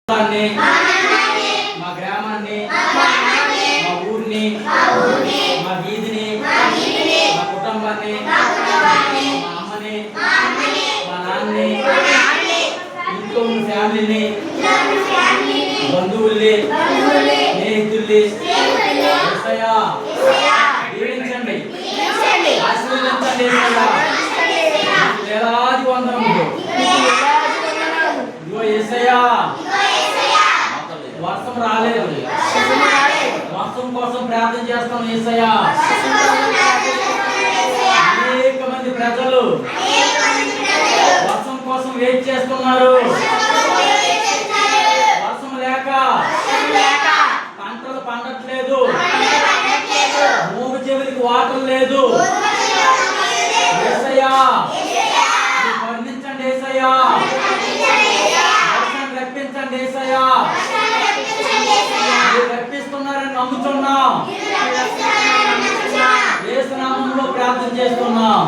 మా గ్రామాన్ని మా ఊరిని మా వీధిని మా కుటుంబాన్ని మా అమ్మని మా నాన్నని ఇంట్లో ఉన్న ఫ్యామిలీని బంధువుల్ని స్నేహితుల్ని దీవించండి, ఆశీర్వదించండి. వేలాది వందనములు. ఇదిగో యేసయ్యా, వర్షం రాలేదు, వర్షం కోసం ప్రార్థన చేస్తాం యేసయ్యా. అనేక మంది ప్రజలు వర్షం కోసం వెయిట్ చేస్తున్నారు. వర్షం లేక పంటలు పండట్లేదు, మూడు చెవులకి వాటర్ లేదు. యేసయ్యా, స్పందించండి యేసయ్యా, వర్షాన్ని రప్పించండి యేసయ్యా. రప్పిస్తున్నారని నమ్ముతున్నాం, యేసు నామములో ప్రార్థన చేస్తున్నాం.